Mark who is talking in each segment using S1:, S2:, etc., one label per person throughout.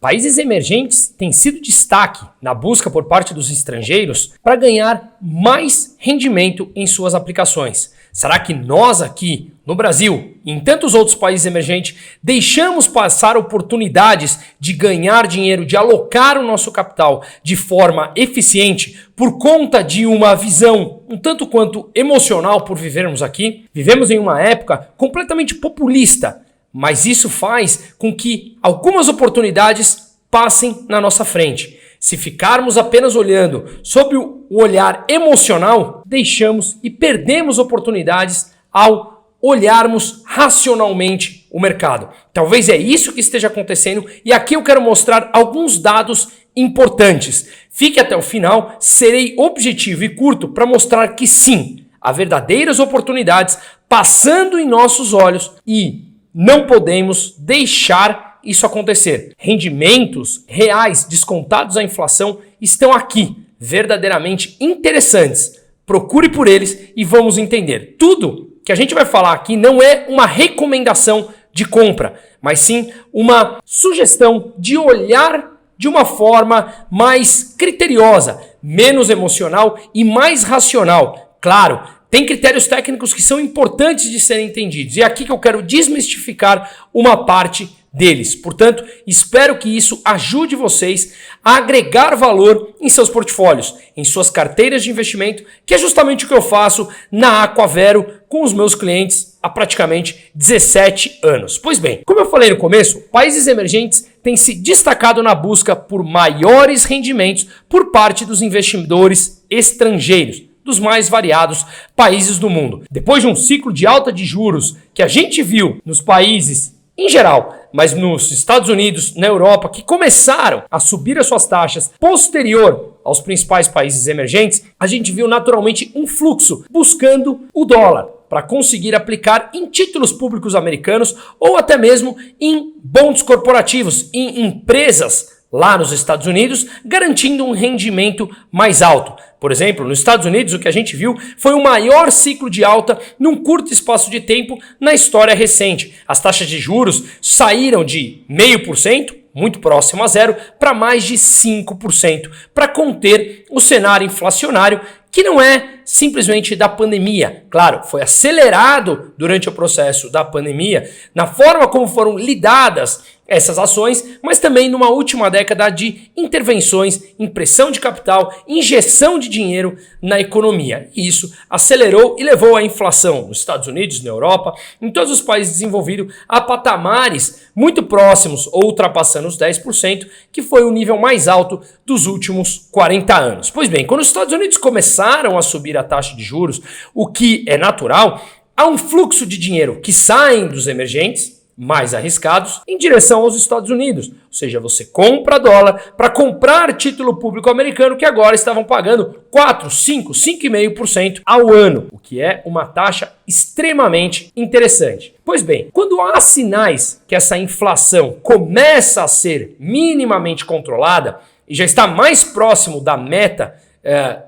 S1: Países emergentes têm sido destaque na busca por parte dos estrangeiros para ganhar mais rendimento em suas aplicações. Será que nós aqui no Brasil e em tantos outros países emergentes deixamos passar oportunidades de ganhar dinheiro, de alocar o nosso capital de forma eficiente por conta de uma visão um tanto quanto emocional por vivermos aqui? Vivemos em uma época completamente populista, mas isso faz com que algumas oportunidades passem na nossa frente. Se ficarmos apenas olhando sob o olhar emocional, deixamos e perdemos oportunidades ao olharmos racionalmente o mercado. Talvez é isso que esteja acontecendo e aqui eu quero mostrar alguns dados importantes. Fique até o final, serei objetivo e curto para mostrar que sim, há verdadeiras oportunidades passando em nossos olhos e não podemos deixar isso acontecer. Rendimentos reais descontados à inflação estão aqui, verdadeiramente interessantes. Procure por eles e vamos entender. Tudo que a gente vai falar aqui não é uma recomendação de compra, mas sim uma sugestão de olhar de uma forma mais criteriosa, menos emocional e mais racional. Claro, tem critérios técnicos que são importantes de serem entendidos. E é aqui que eu quero desmistificar uma parte deles. Portanto, espero que isso ajude vocês a agregar valor em seus portfólios, em suas carteiras de investimento, que é justamente o que eu faço na Aquavero com os meus clientes há praticamente 17 anos. Pois bem, como eu falei no começo, países emergentes têm se destacado na busca por maiores rendimentos por parte dos investidores estrangeiros, dos mais variados países do mundo. Depois de um ciclo de alta de juros que a gente viu nos países em geral, mas nos Estados Unidos, na Europa, que começaram a subir as suas taxas posterior aos principais países emergentes, a gente viu naturalmente um fluxo buscando o dólar para conseguir aplicar em títulos públicos americanos ou até mesmo em bonds corporativos, em empresas lá nos Estados Unidos, garantindo um rendimento mais alto. Por exemplo, nos Estados Unidos, o que a gente viu foi o maior ciclo de alta num curto espaço de tempo na história recente. As taxas de juros saíram de 0,5%, muito próximo a zero, para mais de 5%, para conter o cenário inflacionário, que não é simplesmente da pandemia. Claro, foi acelerado durante o processo da pandemia, na forma como foram lidadas essas ações, mas também numa última década de intervenções, impressão de capital, injeção de dinheiro na economia. E isso acelerou e levou a inflação nos Estados Unidos, na Europa, em todos os países desenvolvidos, a patamares muito próximos ou ultrapassando os 10%, que foi o nível mais alto dos últimos 40 anos. Pois bem, quando os Estados Unidos começaram a subir a taxa de juros, o que é natural, há um fluxo de dinheiro que saem dos emergentes, mais arriscados, em direção aos Estados Unidos. Ou seja, você compra dólar para comprar título público americano que agora estavam pagando 4, 5, 5,5% ao ano, o que é uma taxa extremamente interessante. Pois bem, quando há sinais que essa inflação começa a ser minimamente controlada e já está mais próximo da meta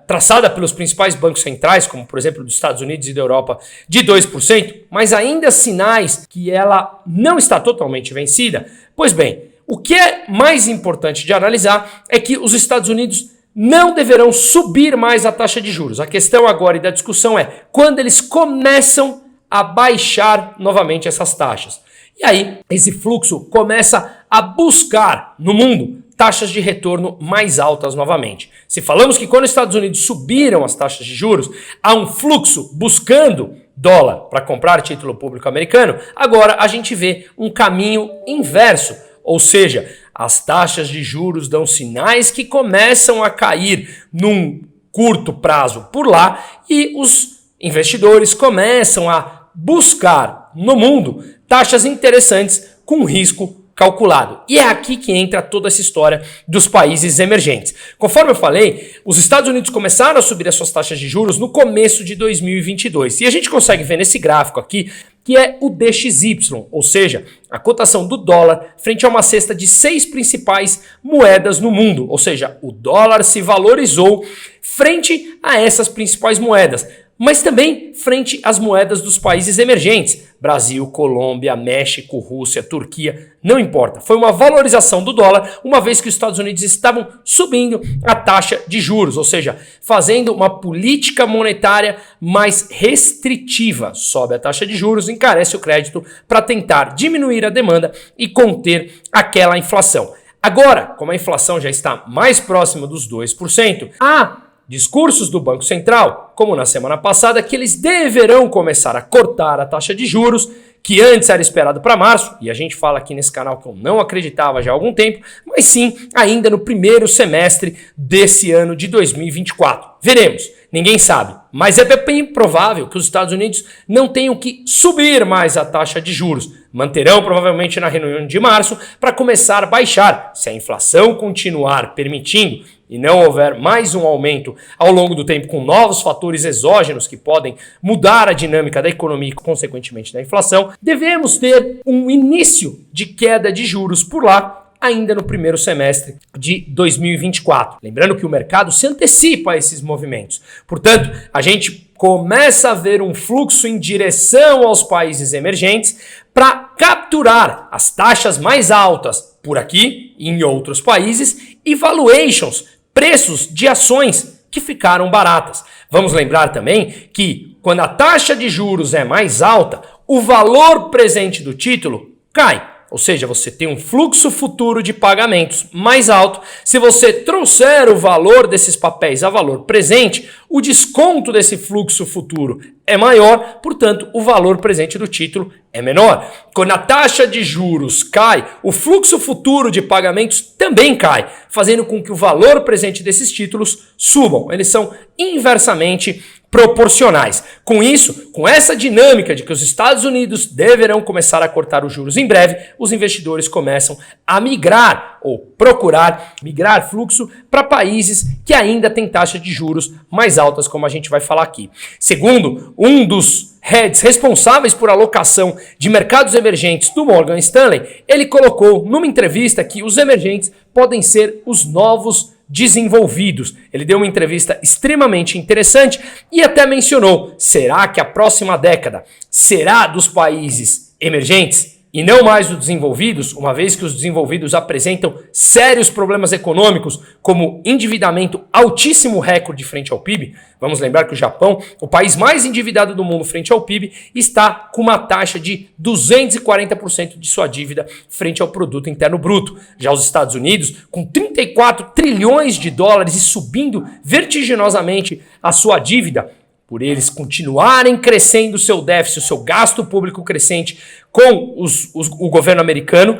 S1: traçada pelos principais bancos centrais, como por exemplo dos Estados Unidos e da Europa, de 2%, mas ainda sinais que ela não está totalmente vencida, pois bem, o que é mais importante de analisar é que os Estados Unidos não deverão subir mais a taxa de juros. A questão agora e da discussão é quando eles começam a baixar novamente essas taxas. E aí, esse fluxo começa a buscar no mundo taxas de retorno mais altas novamente. Se falamos que quando os Estados Unidos subiram as taxas de juros, há um fluxo buscando dólar para comprar título público americano, agora a gente vê um caminho inverso, ou seja, as taxas de juros dão sinais que começam a cair num curto prazo por lá e os investidores começam a buscar no mundo taxas interessantes com risco calculado. E é aqui que entra toda essa história dos países emergentes. Conforme eu falei, os Estados Unidos começaram a subir as suas taxas de juros no começo de 2022. E a gente consegue ver nesse gráfico aqui que é o DXY, ou seja, a cotação do dólar frente a uma cesta de 6 principais moedas no mundo. Ou seja, o dólar se valorizou frente a essas principais moedas. mas também frente às moedas dos países emergentes. Brasil, Colômbia, México, Rússia, Turquia, não importa. Foi uma valorização do dólar, uma vez que os Estados Unidos estavam subindo a taxa de juros, ou seja, fazendo uma política monetária mais restritiva. Sobe a taxa de juros, encarece o crédito para tentar diminuir a demanda e conter aquela inflação. Agora, como a inflação já está mais próxima dos 2%, há discursos do Banco Central, como na semana passada, que eles deverão começar a cortar a taxa de juros, que antes era esperado para março, e a gente fala aqui nesse canal que eu não acreditava já há algum tempo, mas sim ainda no primeiro semestre desse ano de 2024. Veremos, ninguém sabe, mas é bem provável que os Estados Unidos não tenham que subir mais a taxa de juros. Manterão provavelmente na reunião de março para começar a baixar, se a inflação continuar permitindo e não houver mais um aumento ao longo do tempo com novos fatores exógenos que podem mudar a dinâmica da economia e, consequentemente, da inflação, devemos ter um início de queda de juros por lá ainda no primeiro semestre de 2024. Lembrando que o mercado se antecipa a esses movimentos. Portanto, a gente começa a ver um fluxo em direção aos países emergentes para capturar as taxas mais altas por aqui e em outros países e valuations, preços de ações que ficaram baratas. Vamos lembrar também que quando a taxa de juros é mais alta, o valor presente do título cai. Ou seja, você tem um fluxo futuro de pagamentos mais alto. Se você trouxer o valor desses papéis a valor presente, o desconto desse fluxo futuro é maior, portanto, o valor presente do título é menor. Quando a taxa de juros cai, o fluxo futuro de pagamentos também cai, fazendo com que o valor presente desses títulos subam. Eles são inversamente proporcionais. Com isso, com essa dinâmica de que os Estados Unidos deverão começar a cortar os juros em breve, os investidores começam a migrar ou procurar migrar fluxo para países que ainda têm taxas de juros mais altas, como a gente vai falar aqui. Segundo um dos heads responsáveis por alocação de mercados emergentes do Morgan Stanley, ele colocou numa entrevista que os emergentes podem ser os novos desenvolvidos. Ele deu uma entrevista extremamente interessante e até mencionou: será que a próxima década será dos países emergentes e não mais dos desenvolvidos, uma vez que os desenvolvidos apresentam sérios problemas econômicos, como endividamento altíssimo recorde frente ao PIB? Vamos lembrar que o Japão, o país mais endividado do mundo frente ao PIB, está com uma taxa de 240% de sua dívida frente ao produto interno bruto. Já os Estados Unidos, com 34 trilhões de dólares e subindo vertiginosamente a sua dívida, por eles continuarem crescendo o seu déficit, o seu gasto público crescente com o governo americano,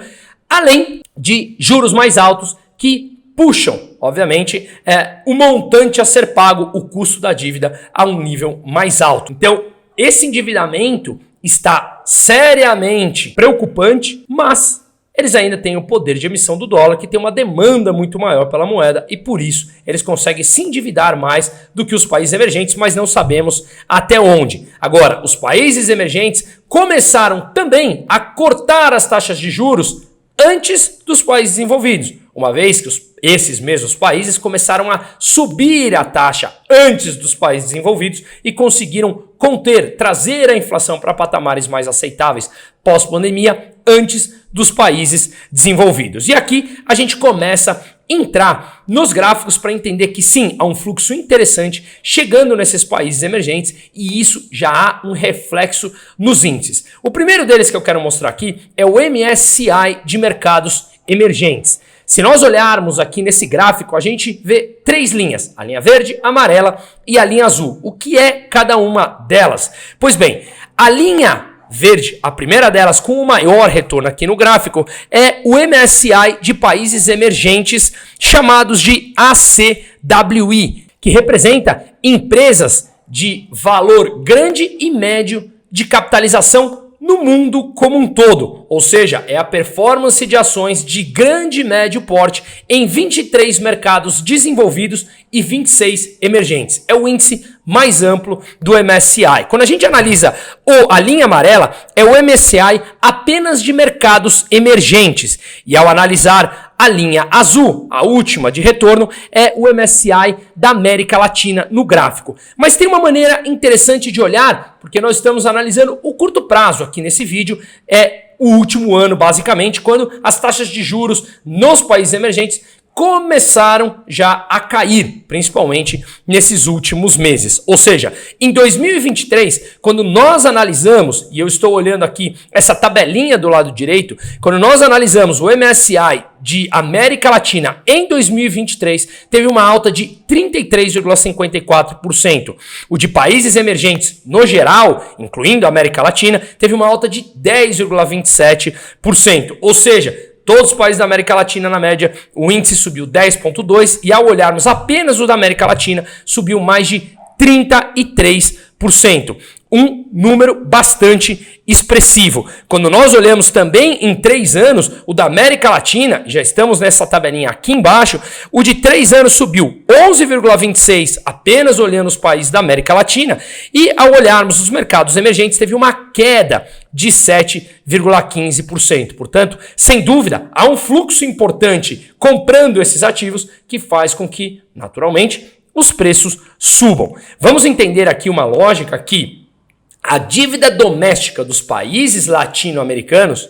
S1: além de juros mais altos que puxam, obviamente, o montante a ser pago, o custo da dívida, a um nível mais alto. Então, esse endividamento está seriamente preocupante, mas eles ainda têm o poder de emissão do dólar, que tem uma demanda muito maior pela moeda, e por isso eles conseguem se endividar mais do que os países emergentes, mas não sabemos até onde. Agora, os países emergentes começaram também a cortar as taxas de juros antes dos países desenvolvidos, uma vez que esses mesmos países começaram a subir a taxa antes dos países desenvolvidos e conseguiram conter, trazer a inflação para patamares mais aceitáveis pós-pandemia antes dos países desenvolvidos. E aqui a gente começa a entrar nos gráficos para entender que sim, há um fluxo interessante chegando nesses países emergentes e isso já há um reflexo nos índices. O primeiro deles que eu quero mostrar aqui é o MSCI de mercados emergentes. Se nós olharmos aqui nesse gráfico, a gente vê três linhas, a linha verde, a amarela e a linha azul. O que é cada uma delas? Pois bem, a linha verde, a primeira delas com o maior retorno aqui no gráfico, é o MSCI de países emergentes, chamados de ACWI, que representa empresas de valor grande e médio de capitalização no mundo como um todo, ou seja, é a performance de ações de grande e médio porte em 23 mercados desenvolvidos e 26 emergentes. É o índice mais amplo do MSCI. Quando a gente analisa a linha amarela, é o MSCI apenas de mercados emergentes. E ao analisar A linha azul, a última de retorno, é o MSCI da América Latina no gráfico. Mas tem uma maneira interessante de olhar, porque nós estamos analisando o curto prazo aqui nesse vídeo, é o último ano basicamente, quando as taxas de juros nos países emergentes começaram já a cair, principalmente nesses últimos meses. Ou seja, em 2023, quando nós analisamos, e eu estou olhando aqui essa tabelinha do lado direito, quando nós analisamos o MSCI de América Latina em 2023, teve uma alta de 33,54%. O de países emergentes no geral, incluindo a América Latina, teve uma alta de 10,27%. Ou seja, todos os países da América Latina, na média, o índice subiu 10,2% e ao olharmos apenas o da América Latina, subiu mais de 33%. Um número bastante expressivo. Quando nós olhamos também em 3 anos, o da América Latina, já estamos nessa tabelinha aqui embaixo, o de 3 anos subiu 11,26% apenas olhando os países da América Latina, e ao olharmos os mercados emergentes, teve uma queda de 7,15%. Portanto, sem dúvida, há um fluxo importante comprando esses ativos que faz com que, naturalmente, os preços subam. Vamos entender aqui uma lógica que a dívida doméstica dos países latino-americanos,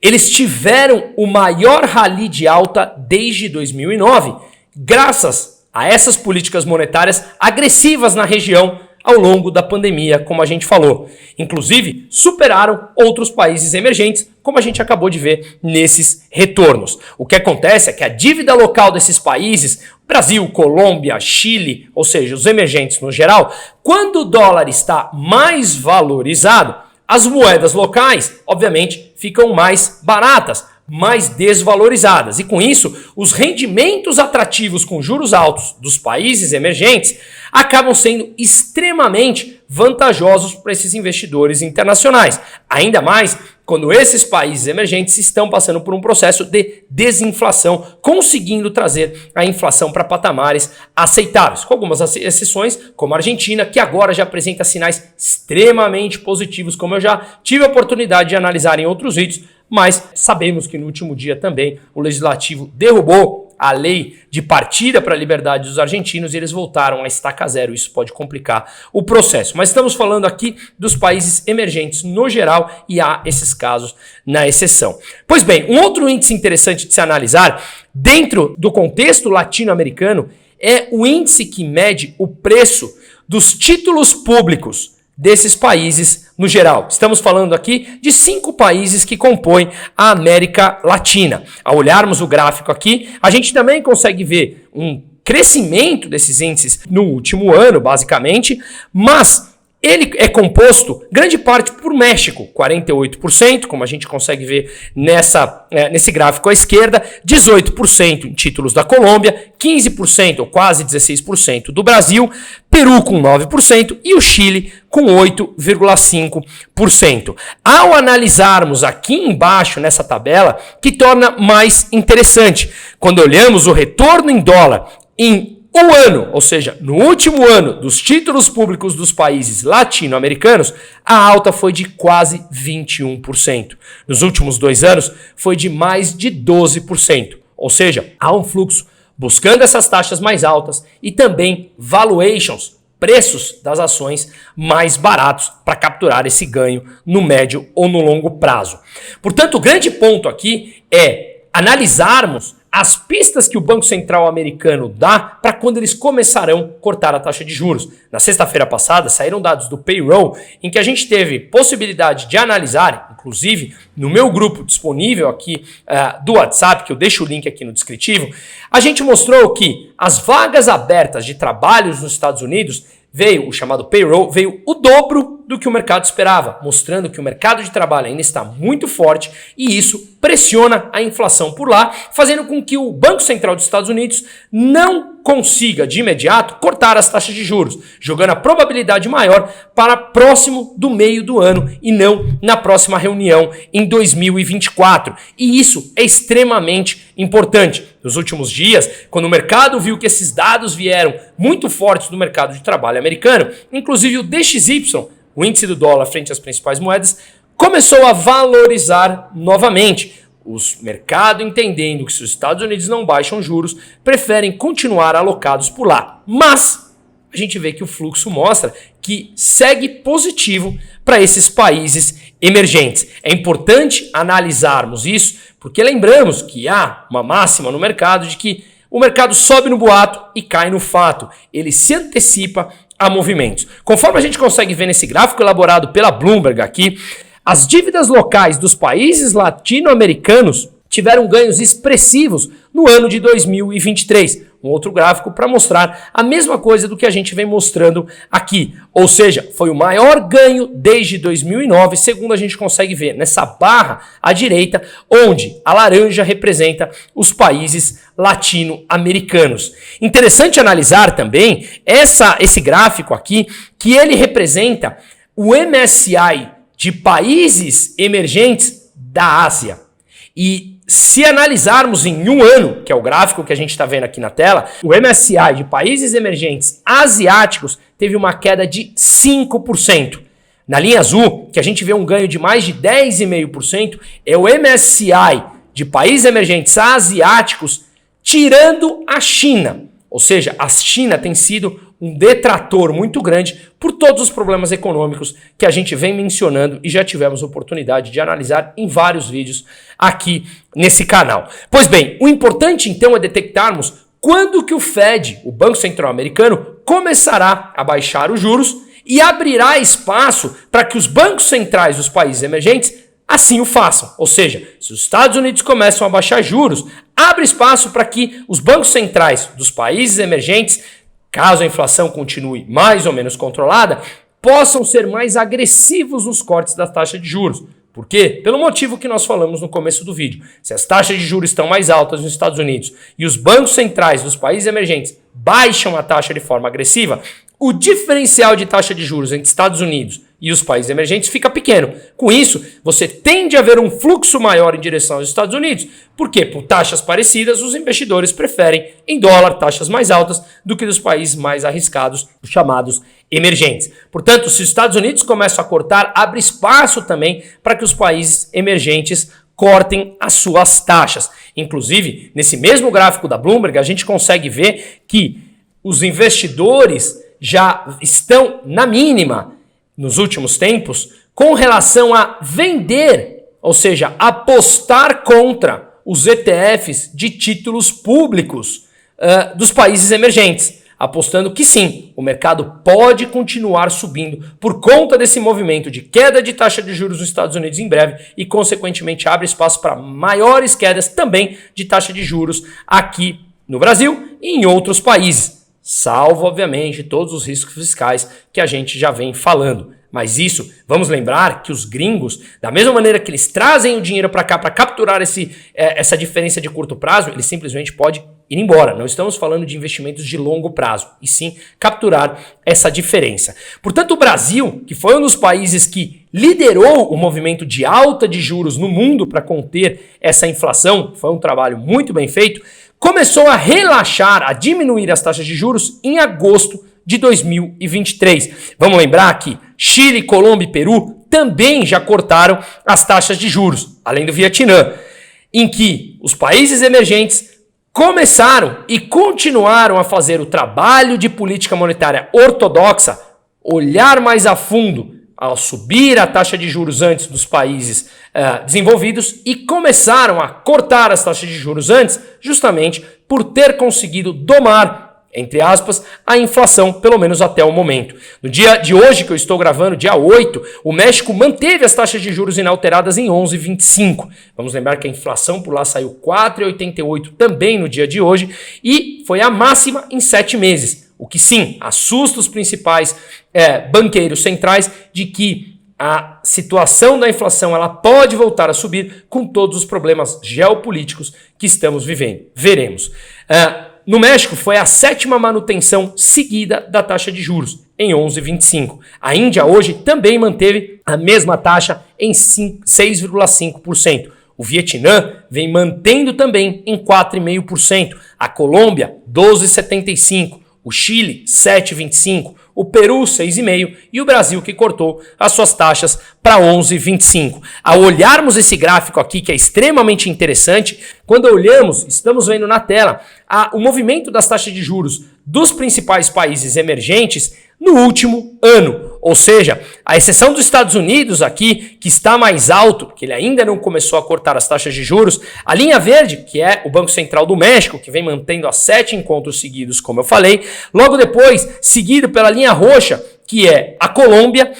S1: eles tiveram o maior rally de alta desde 2009, graças a essas políticas monetárias agressivas na região ao longo da pandemia, como a gente falou. Inclusive, superaram outros países emergentes, como a gente acabou de ver nesses retornos. O que acontece é que a dívida local desses países, Brasil, Colômbia, Chile, ou seja, os emergentes no geral, quando o dólar está mais valorizado, as moedas locais, obviamente, ficam mais baratas, mais desvalorizadas. E com isso, os rendimentos atrativos com juros altos dos países emergentes acabam sendo extremamente vantajosos para esses investidores internacionais. Ainda mais quando esses países emergentes estão passando por um processo de desinflação, conseguindo trazer a inflação para patamares aceitáveis, com algumas exceções, como a Argentina, que agora já apresenta sinais extremamente positivos, como eu já tive a oportunidade de analisar em outros vídeos, mas sabemos que no último dia também o Legislativo derrubou a lei de partida para a liberdade dos argentinos e eles voltaram a estaca zero. Isso pode complicar o processo. Mas estamos falando aqui dos países emergentes no geral e há esses casos na exceção. Pois bem, um outro índice interessante de se analisar dentro do contexto latino-americano é o índice que mede o preço dos títulos públicos desses países no geral. Estamos falando aqui de 5 países que compõem a América Latina. Ao olharmos o gráfico aqui, a gente também consegue ver um crescimento desses índices no último ano, basicamente, mas ele é composto, grande parte, por México, 48%, como a gente consegue ver nesse gráfico à esquerda, 18% em títulos da Colômbia, 15% ou quase 16% do Brasil, Peru com 9% e o Chile com 8,5%. Ao analisarmos aqui embaixo nessa tabela, que torna mais interessante, quando olhamos o retorno em dólar em um ano, ou seja, no último ano dos títulos públicos dos países latino-americanos, a alta foi de quase 21%. Nos últimos 2 anos, foi de mais de 12%. Ou seja, há um fluxo buscando essas taxas mais altas e também valuations, preços das ações mais baratos para capturar esse ganho no médio ou no longo prazo. Portanto, o grande ponto aqui é analisarmos as pistas que o Banco Central americano dá para quando eles começarão a cortar a taxa de juros. Na sexta-feira passada saíram dados do payroll em que a gente teve possibilidade de analisar, inclusive no meu grupo disponível aqui do WhatsApp, que eu deixo o link aqui no descritivo, a gente mostrou que as vagas abertas de trabalhos nos Estados Unidos veio o chamado payroll, veio o dobro do que o mercado esperava, mostrando que o mercado de trabalho ainda está muito forte e isso pressiona a inflação por lá, fazendo com que o Banco Central dos Estados Unidos não consiga de imediato cortar as taxas de juros, jogando a probabilidade maior para próximo do meio do ano e não na próxima reunião em 2024. E isso é extremamente importante. Nos últimos dias, quando o mercado viu que esses dados vieram muito fortes do mercado de trabalho americano, inclusive o DXY, o índice do dólar frente às principais moedas, começou a valorizar novamente. Os mercados, entendendo que se os Estados Unidos não baixam juros, preferem continuar alocados por lá. Mas a gente vê que o fluxo mostra que segue positivo para esses países emergentes. É importante analisarmos isso, porque lembramos que há uma máxima no mercado de que o mercado sobe no boato e cai no fato. Ele se antecipa a movimentos. Conforme a gente consegue ver nesse gráfico elaborado pela Bloomberg aqui, as dívidas locais dos países latino-americanos tiveram ganhos expressivos no ano de 2023. Um outro gráfico para mostrar a mesma coisa do que a gente vem mostrando aqui. Ou seja, foi o maior ganho desde 2009, segundo a gente consegue ver nessa barra à direita, onde a laranja representa os países latino-americanos. Interessante analisar também esse gráfico aqui, que ele representa o MSCI de países emergentes da Ásia. E se analisarmos em um ano, que é o gráfico que a gente está vendo aqui na tela, o MSCI de países emergentes asiáticos teve uma queda de 5%. Na linha azul, que a gente vê um ganho de mais de 10,5%, é o MSCI de países emergentes asiáticos tirando a China. Ou seja, a China tem sido um detrator muito grande por todos os problemas econômicos que a gente vem mencionando e já tivemos oportunidade de analisar em vários vídeos aqui nesse canal. Pois bem, o importante então é detectarmos quando que o Fed, o Banco Central Americano, começará a baixar os juros e abrirá espaço para que os bancos centrais dos países emergentes assim o façam. Ou seja, se os Estados Unidos começam a baixar juros, abre espaço para que os bancos centrais dos países emergentes, caso a inflação continue mais ou menos controlada, possam ser mais agressivos nos cortes da taxa de juros. Por quê? Pelo motivo que nós falamos no começo do vídeo. Se as taxas de juros estão mais altas nos Estados Unidos e os bancos centrais dos países emergentes baixam a taxa de forma agressiva, o diferencial de taxa de juros entre Estados Unidos e os países emergentes fica pequeno. Com isso, você tende a ver um fluxo maior em direção aos Estados Unidos, porque por taxas parecidas, os investidores preferem em dólar taxas mais altas do que dos países mais arriscados, os chamados emergentes. Portanto, se os Estados Unidos começam a cortar, abre espaço também para que os países emergentes cortem as suas taxas. Inclusive, nesse mesmo gráfico da Bloomberg, a gente consegue ver que os investidores já estão na mínima nos últimos tempos com relação a vender, ou seja, apostar contra os ETFs de títulos públicos dos países emergentes, apostando que sim, o mercado pode continuar subindo por conta desse movimento de queda de taxa de juros nos Estados Unidos em breve e, consequentemente, abre espaço para maiores quedas também de taxa de juros aqui no Brasil e em outros países. Salvo, obviamente, todos os riscos fiscais que a gente já vem falando. Mas isso, vamos lembrar que os gringos, da mesma maneira que eles trazem o dinheiro para cá para capturar essa diferença de curto prazo, eles simplesmente podem ir embora. Não estamos falando de investimentos de longo prazo, e sim capturar essa diferença. Portanto, o Brasil, que foi um dos países que liderou o movimento de alta de juros no mundo para conter essa inflação, foi um trabalho muito bem feito, começou a relaxar, a diminuir as taxas de juros em agosto de 2023. Vamos lembrar que Chile, Colômbia e Peru também já cortaram as taxas de juros, além do Vietnã, em que os países emergentes começaram e continuaram a fazer o trabalho de política monetária ortodoxa, olhar mais a fundo ao subir a taxa de juros antes dos países desenvolvidos e começaram a cortar as taxas de juros antes, justamente por ter conseguido domar, entre aspas, a inflação, pelo menos até o momento. No dia de hoje, que eu estou gravando, dia 8, o México manteve as taxas de juros inalteradas em 11,25. Vamos lembrar que a inflação por lá saiu 4,88 também no dia de hoje e foi a máxima em 7 meses. O que sim, assusta os principais banqueiros centrais de que a situação da inflação ela pode voltar a subir com todos os problemas geopolíticos que estamos vivendo. Veremos. No México foi a 7ª manutenção seguida da taxa de juros, em 11,25. A Índia hoje também manteve a mesma taxa em 6,5%. O Vietnã vem mantendo também em 4,5%. A Colômbia, 12,75%. O Chile, 7,25%. o Peru 6,5% e o Brasil que cortou as suas taxas para 11,25%. Ao olharmos esse gráfico aqui, que é extremamente interessante, quando olhamos, estamos vendo na tela, o movimento das taxas de juros dos principais países emergentes no último ano. Ou seja, a exceção dos Estados Unidos aqui, que está mais alto, que ele ainda não começou a cortar as taxas de juros, a linha verde, que é o Banco Central do México, que vem mantendo 7 encontros seguidos, como eu falei, logo depois, seguido pela linha roxa, que é a Colômbia,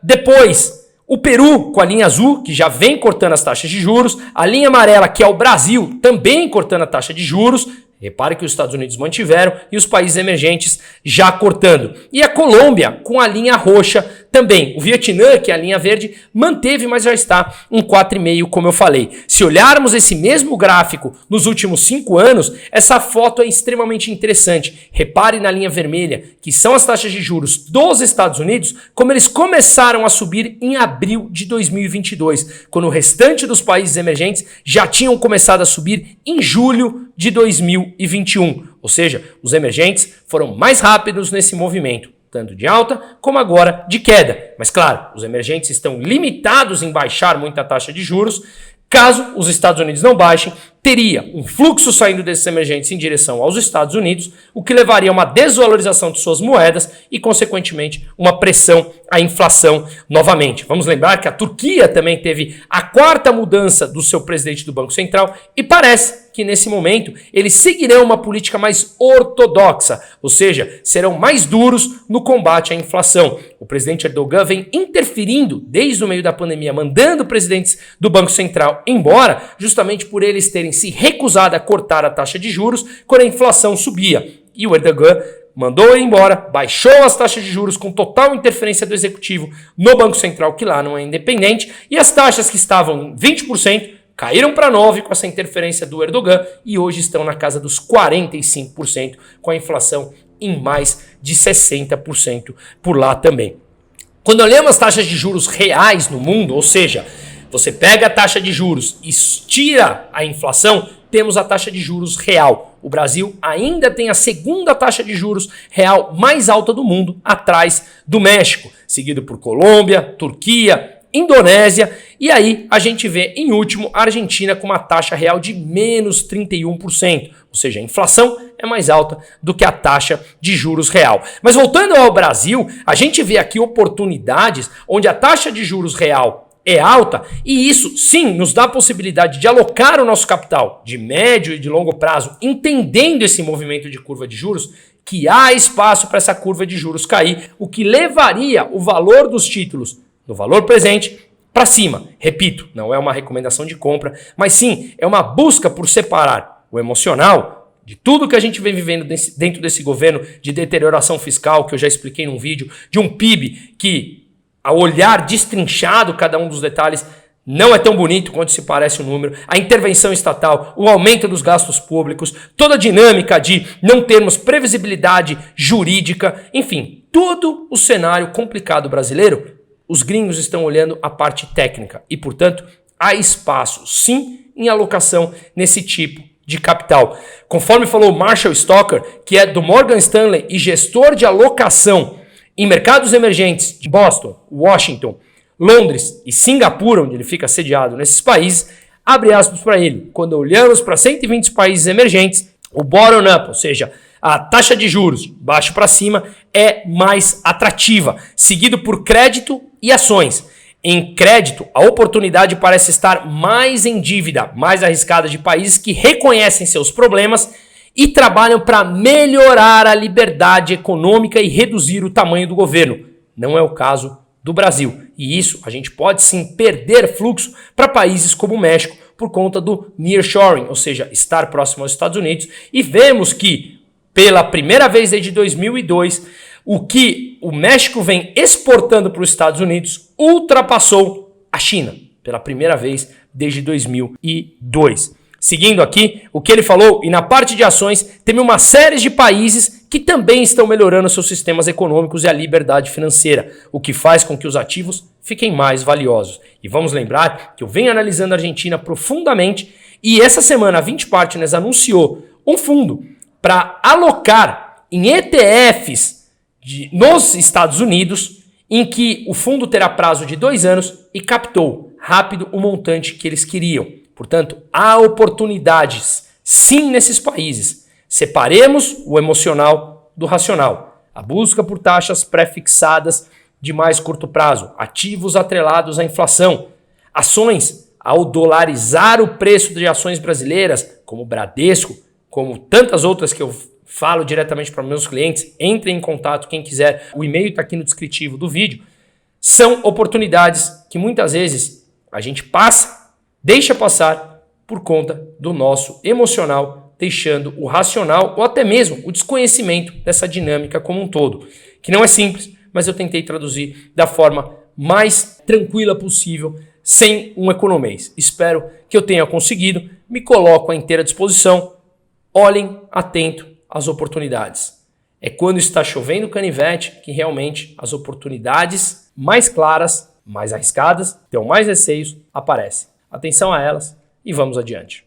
S1: depois o Peru com a linha azul, que já vem cortando as taxas de juros, a linha amarela, que é o Brasil, também cortando a taxa de juros. Repare que os Estados Unidos mantiveram e os países emergentes já cortando. E a Colômbia com a linha roxa também. O Vietnã, que é a linha verde, manteve, mas já está em 4,5%, como eu falei. Se olharmos esse mesmo gráfico nos últimos 5 anos, essa foto é extremamente interessante. Repare na linha vermelha, que são as taxas de juros dos Estados Unidos, como eles começaram a subir em abril de 2022, quando o restante dos países emergentes já tinham começado a subir em julho de 2021. Ou seja, os emergentes foram mais rápidos nesse movimento, tanto de alta como agora de queda. Mas claro, os emergentes estão limitados em baixar muita taxa de juros. Caso os Estados Unidos não baixem, teria um fluxo saindo desses emergentes em direção aos Estados Unidos, o que levaria a uma desvalorização de suas moedas e, consequentemente, uma pressão à inflação novamente. Vamos lembrar que a Turquia também teve a 4ª mudança do seu presidente do Banco Central e parece que nesse momento eles seguirão uma política mais ortodoxa, ou seja, serão mais duros no combate à inflação. O presidente Erdogan vem interferindo desde o meio da pandemia, mandando presidentes do Banco Central embora, justamente por eles terem se recusado a cortar a taxa de juros quando a inflação subia. E o Erdogan mandou ir embora, baixou as taxas de juros com total interferência do executivo no Banco Central, que lá não é independente, e as taxas que estavam em 20% caíram para 9% com essa interferência do Erdogan e hoje estão na casa dos 45%, com a inflação em mais de 60% por lá também. Quando olhamos as taxas de juros reais no mundo, ou seja, você pega a taxa de juros e tira a inflação, temos a taxa de juros real. O Brasil ainda tem a 2ª taxa de juros real mais alta do mundo, atrás do México, seguido por Colômbia, Turquia, Indonésia, e aí a gente vê em último a Argentina com uma taxa real de menos 31%, ou seja, a inflação é mais alta do que a taxa de juros real. Mas voltando ao Brasil, a gente vê aqui oportunidades onde a taxa de juros real é alta e isso sim nos dá a possibilidade de alocar o nosso capital de médio e de longo prazo, entendendo esse movimento de curva de juros, que há espaço para essa curva de juros cair, o que levaria o valor dos títulos do valor presente para cima. Repito, não é uma recomendação de compra, mas sim é uma busca por separar o emocional de tudo que a gente vem vivendo dentro desse governo de deterioração fiscal, que eu já expliquei num vídeo, de um PIB que, ao olhar destrinchado cada um dos detalhes, não é tão bonito quanto se parece o número, a intervenção estatal, o aumento dos gastos públicos, toda a dinâmica de não termos previsibilidade jurídica, enfim, todo o cenário complicado brasileiro. Os gringos estão olhando a parte técnica e, portanto, há espaço, sim, em alocação nesse tipo de capital. Conforme falou Marshall Stocker, que é do Morgan Stanley e gestor de alocação em mercados emergentes de Boston, Washington, Londres e Singapura, onde ele fica sediado nesses países, abre aspas para ele. Quando olhamos para 120 países emergentes, o bottom-up, ou seja, a taxa de juros baixo para cima é mais atrativa, seguido por crédito e ações. Em crédito, a oportunidade parece estar mais em dívida, mais arriscada de países que reconhecem seus problemas e trabalham para melhorar a liberdade econômica e reduzir o tamanho do governo. Não é o caso do Brasil. E isso a gente pode sim perder fluxo para países como o México por conta do nearshoring, ou seja, estar próximo aos Estados Unidos. E vemos que pela primeira vez desde 2002, o que o México vem exportando para os Estados Unidos ultrapassou a China. Pela primeira vez desde 2002. Seguindo aqui, o que ele falou, e na parte de ações, tem uma série de países que também estão melhorando seus sistemas econômicos e a liberdade financeira, o que faz com que os ativos fiquem mais valiosos. E vamos lembrar que eu venho analisando a Argentina profundamente e essa semana a 20 Partners anunciou um fundo para alocar em ETFs nos Estados Unidos, em que o fundo terá prazo de 2 anos e captou rápido o montante que eles queriam. Portanto, há oportunidades, sim, nesses países. Separemos o emocional do racional. A busca por taxas pré-fixadas de mais curto prazo, ativos atrelados à inflação, ações ao dolarizar o preço de ações brasileiras, como Bradesco, como tantas outras que eu falo diretamente para meus clientes, entrem em contato quem quiser, o e-mail está aqui no descritivo do vídeo, são oportunidades que muitas vezes a gente deixa passar por conta do nosso emocional, deixando o racional ou até mesmo o desconhecimento dessa dinâmica como um todo, que não é simples, mas eu tentei traduzir da forma mais tranquila possível, sem um economês. Espero que eu tenha conseguido, me coloco à inteira disposição, olhem atento às oportunidades. É quando está chovendo canivete que realmente as oportunidades mais claras, mais arriscadas, tenham mais receios, aparecem. Atenção a elas e vamos adiante.